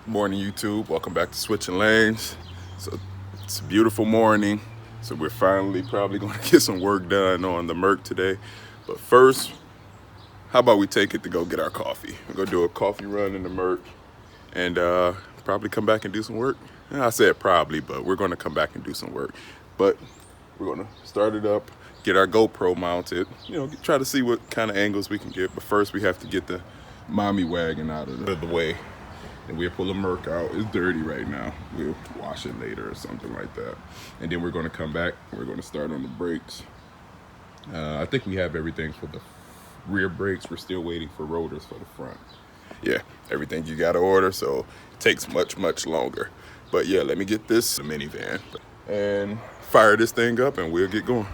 Morning, YouTube. Welcome back to Switching Lanes. So it's a beautiful morning. So we're finally probably going to get some work done on the Merc today. But first, how about we take it to go get our coffee? We're going to do a coffee run in the Merc and probably come back and do some work. I said probably, but we're going to come back and do some work. But we're going to start it up, get our GoPro mounted, try to see what kind of angles we can get. But first we have to get the mommy wagon out of the way. And we'll pull the Merc out. It's dirty right now. We'll wash it later or something like that. And then we're going to come back. We're going to start on the brakes. I think we have everything for the rear brakes. We're still waiting for rotors for the front. Yeah, everything you got to order, so it takes much longer. But yeah, let me get this minivan and fire this thing up and we'll get going.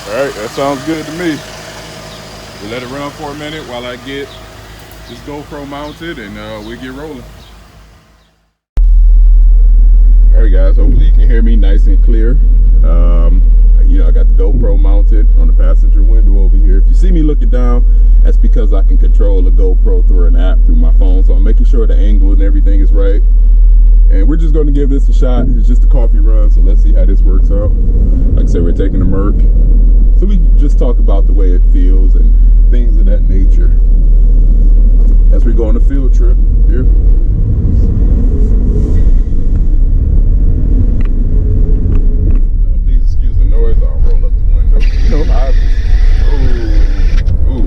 All right, that sounds good to me. We'll let it run for a minute while I get this GoPro mounted and we'll get rolling. All right, guys, hopefully you can hear me nice and clear. I got the GoPro mounted on the passenger window over here. If you see me looking down, that's because I can control the GoPro through an app through my phone. So I'm making sure the angle and everything is right. And we're just going to give this a shot. It's just a coffee run, so let's see how this works out. Like I said, we're taking the Merc. So we can just talk about the way it feels and things of that nature as we go on a field trip here. Please excuse the noise. I'll roll up the window.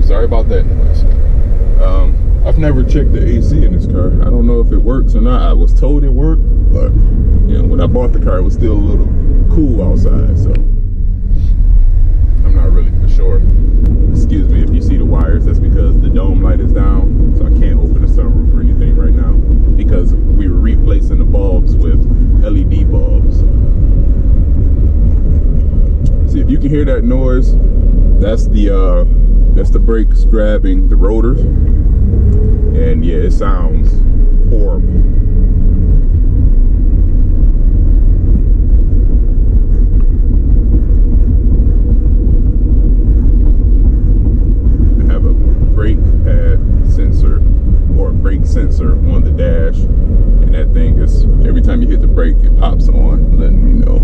Sorry about that noise. I've never checked the AC in this car. I don't know if it works or not. I was told it worked, but when I bought the car, it was still a little cool outside, so I'm not really for sure. Excuse me if you see the wires. That's because the dome light is down, so I can't open the sunroof or anything right now because we were replacing the bulbs with LED bulbs. See, if you can hear that noise, that's the brakes grabbing the rotors. And yeah, it sounds horrible. I have a brake pad sensor or a brake sensor on the dash, and that thing is, every time you hit the brake, it pops on, letting me know.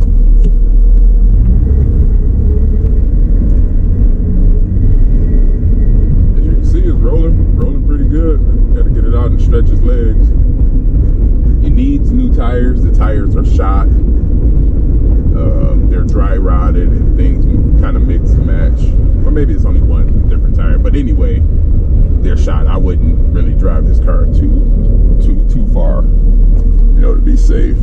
As you can see, it's rolling pretty good. Got to get it out and stretch his legs. It needs new tires. The tires are shot. They're dry rotted and things kind of mix and match. Or maybe it's only one different tire. But anyway, they're shot. I wouldn't really drive this car too far, to be safe.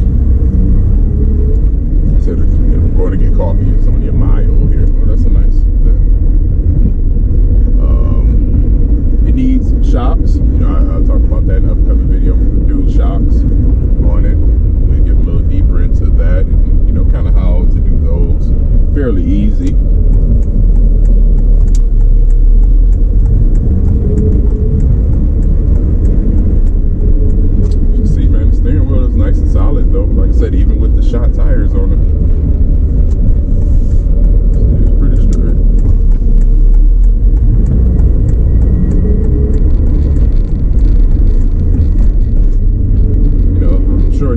So I'm going to get coffee. It's only a mile here. Oh, that's a nice thing. It needs shocks. I'll talk about that in an upcoming video. I'm going to do shocks on it. We'll get a little deeper into that and, kind of how to do those. Fairly easy. You see, man,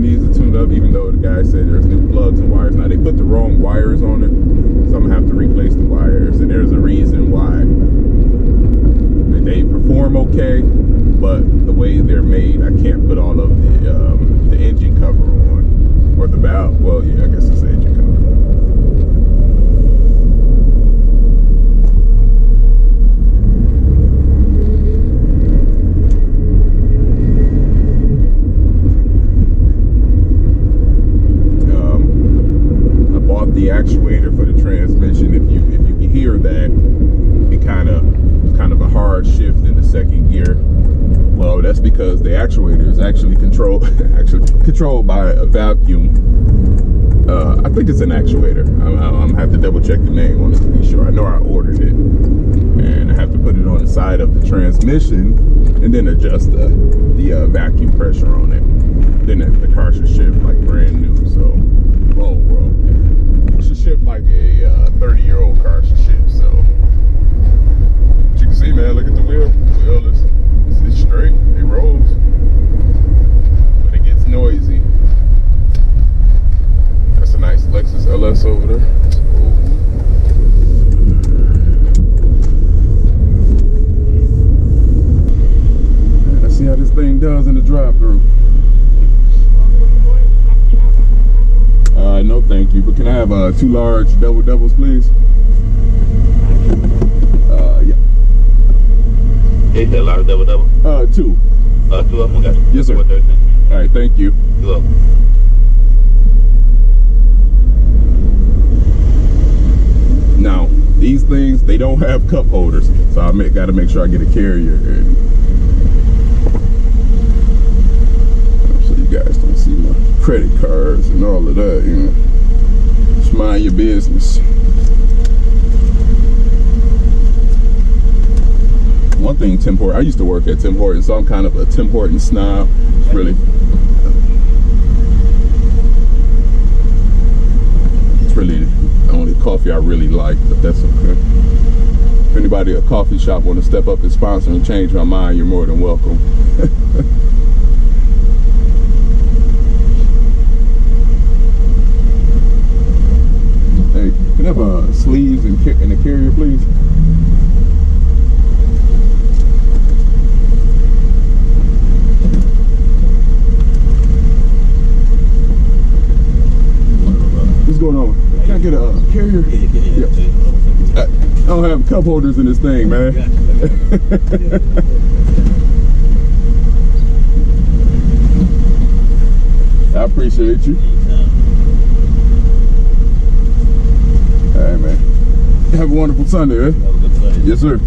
needs a tune up, even though the guy said there's new plugs and wires. Now they put the wrong wires on it, so I'm gonna have to replace the wires, and there's a reason why. They perform okay, but the way they're made, I can't put all of the engine cover on, or the valve. Well, yeah, I guess it's the engine cover. I bought the actuator for the transmission. If you can hear that, it kind of a hard shift in the second gear. Well, that's because the actuator is actually controlled by a vacuum. I think it's an actuator. I'm gonna have to double check the name on it to be sure. I know I ordered it, and I have to put it on the side of the transmission and then adjust the vacuum pressure on it. Then the car should shift like brand new. So, well, it should shift like a 30-year-old car should shift. So. See, man, look at the wheel. The wheel is straight. It rolls, but it gets noisy. That's a nice Lexus LS over there. Let's see how this thing does in the drive-thru. No, thank you. But can I have 2 large doubles, please? Yeah. Is that large double? 2. 2 of them, okay. Yes, sir. All right, thank you. You're welcome. Now, these things, they don't have cup holders, so I got to make sure I get a carrier. So you guys don't see my credit cards and all of that, you know. Just mind your business. One thing, Tim Hortons, I used to work at Tim Hortons, so I'm kind of a Tim Hortons snob. It's really the only coffee I really like, but that's okay. If anybody at a coffee shop want to step up and sponsor and change my mind, you're more than welcome. Hey, can I have sleeves and a carrier, please? What's going on? Can I get a carrier? Yeah. I don't have cup holders in this thing, man. I appreciate you. All right, man. Have a wonderful Sunday, eh? Yes, sir.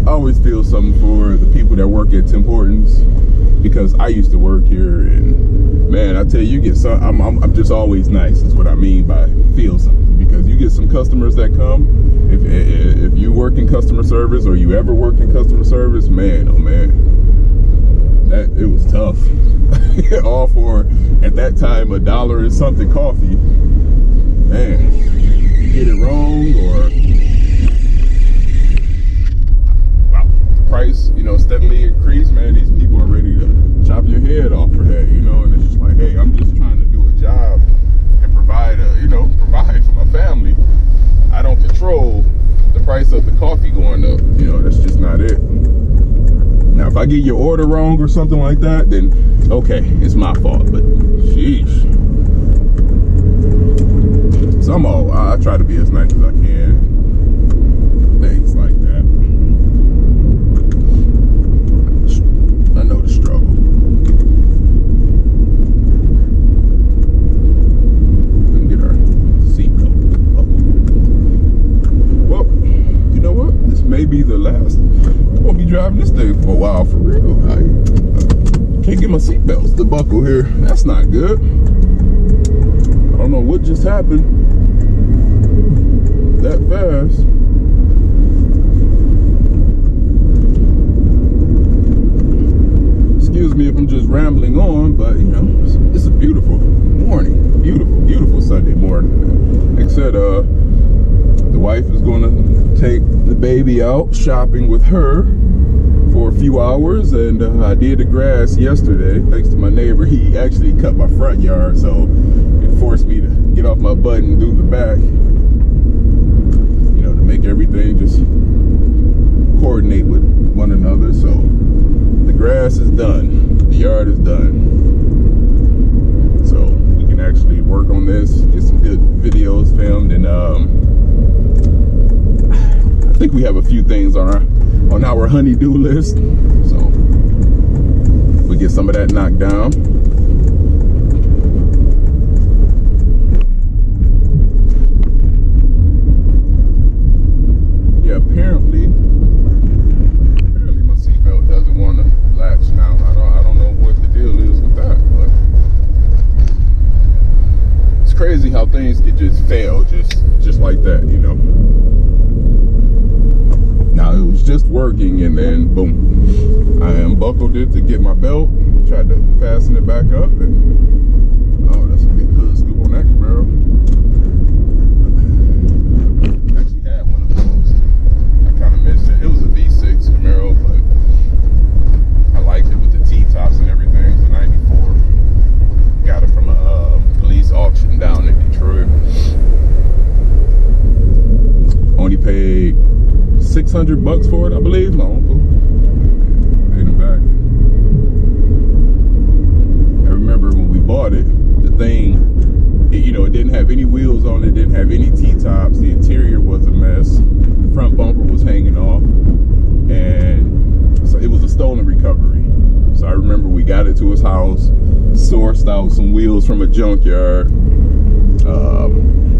I always feel something for the people that work at Tim Hortons, because I used to work here, and man, I tell you, get some. I'm just always nice. Is what I mean by feel something, because you get some customers that come. If you work in customer service, or you ever worked in customer service, man, oh man, that it was tough. All for, at that time, $1 and something coffee. Man, you get it wrong, or price, steadily increase, man, these people are ready to chop your head off for that, and it's just like, hey, I'm just trying to do a job and provide for my family. I don't control the price of the coffee going up, that's just not it. Now, if I get your order wrong or something like that, then okay, it's my fault, but sheesh. So I try to be as nice as I can. Things like that. I know the struggle. We can get our seatbelt buckled. Well, you know what? This may be the last. I'm gonna be driving this thing for a while, for real. I can't get my seatbelts to buckle here. That's not good. I don't know what just happened that fast. Excuse me if I'm just rambling on, but it's a beautiful morning. Beautiful Sunday morning. Except the wife is gonna take the baby out shopping with her for a few hours, and I did the grass yesterday thanks to my neighbor. He actually cut my front yard, so it forced me to get off my butt and do the back, you know, to make everything just coordinate with one another. So the grass is done, the yard is done, so we can actually work on this, get some good videos filmed, and I think we have a few things on our honey-do list, so we get some of that knocked down. Yeah, apparently my seatbelt doesn't want to latch now. I don't know what the deal is with that, but it's crazy how things could just fail just like that, you know. Now it was just working, and then boom, I unbuckled it to get my belt, tried to fasten it back up, and oh, that's a big hood scoop on that Camaro. I actually had one of those too. I kind of missed it. It was a V6 Camaro, but I liked it with the T-tops and everything. It's a 94. Got it from a police auction down in Detroit. Only paid $600 for it, I believe. My uncle paid him back. I remember when we bought it, the thing, you know, it didn't have any wheels on it, didn't have any T-tops. The interior was a mess. The front bumper was hanging off, and so it was a stolen recovery. So I remember we got it to his house, sourced out some wheels from a junkyard.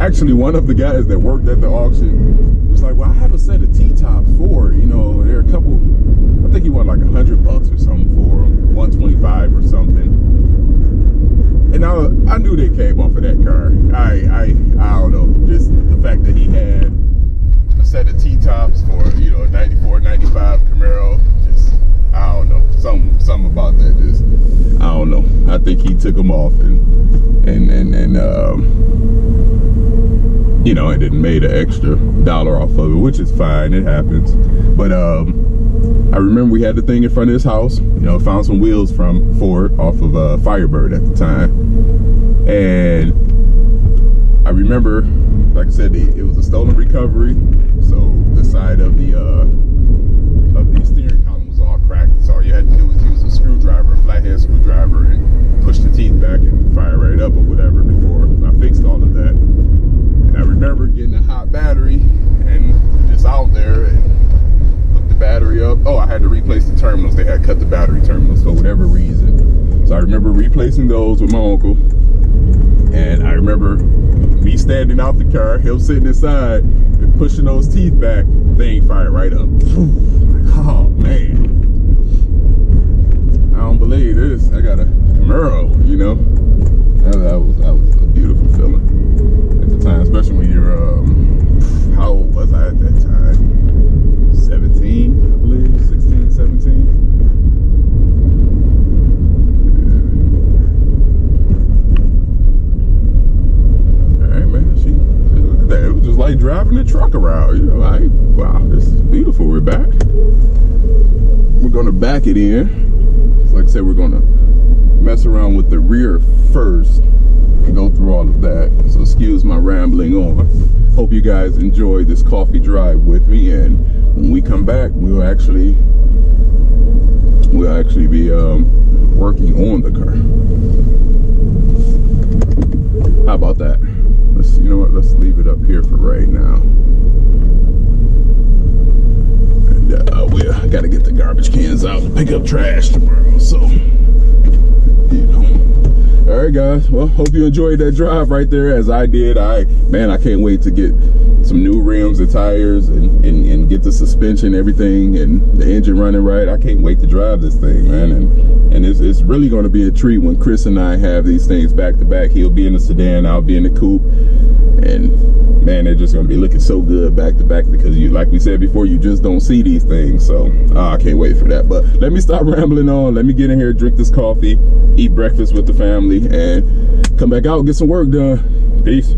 Actually, one of the guys that worked at the auction was like, well, I have a set of T-tops for it. You know, there are a couple, I think he wanted like $100 or something for them, 125 or something. And I knew they came off of that car. I don't know, just the fact that he had a set of T-tops for, you know, a 94, 95 Camaro, just, I don't know, something about that, just, I don't know. I think he took them off and you know, and then made an extra $1 off of it, which is fine, it happens. But I remember we had the thing in front of his house, you know, found some wheels from Ford off of Firebird at the time. And I remember, like I said, it was a stolen recovery, so the side of the steering column was all cracked. So all you had to do was use a screwdriver, a flathead screwdriver, and push the teeth back and fire right up or whatever before I fixed all of that. I remember getting a hot battery and just out there and hooked the battery up. Oh, I had to replace the terminals. They had cut the battery terminals for whatever reason. So I remember replacing those with my uncle. And I remember me standing out the car, him sitting inside and pushing those teeth back. Thing fired right up. Like, oh man, I don't believe this. I got a Camaro, you know. That was a beautiful feeling at the time, especially when you're how old was I at that time? 17, I believe, 16, 17. Yeah. All right, man. Look at that. It was just like driving the truck around, you know. Wow, this is beautiful. We're back. We're gonna back it in. Like I said, we're gonna mess around with the rear first and go through all of that. So excuse my rambling on. Hope you guys enjoyed this coffee drive with me, and when we come back, we'll actually be working on the car. How about that? You know what, let's leave it up here for right now. And we gotta get the garbage cans out and pick up trash tomorrow, so you know. All right, guys, well, hope you enjoyed that drive right there as I did. Man, I can't wait to get some new rims and tires and get the suspension, everything, and the engine running right. I can't wait to drive this thing, man. And it's really going to be a treat when Chris and I have these things back to back. He'll be in the sedan, I'll be in the coupe, and man, they're just going to be looking so good back to back because, you, like we said before, you just don't see these things. So I can't wait for that. But let me stop rambling on. Let me get in here, drink this coffee, eat breakfast with the family, and come back out and get some work done. Peace.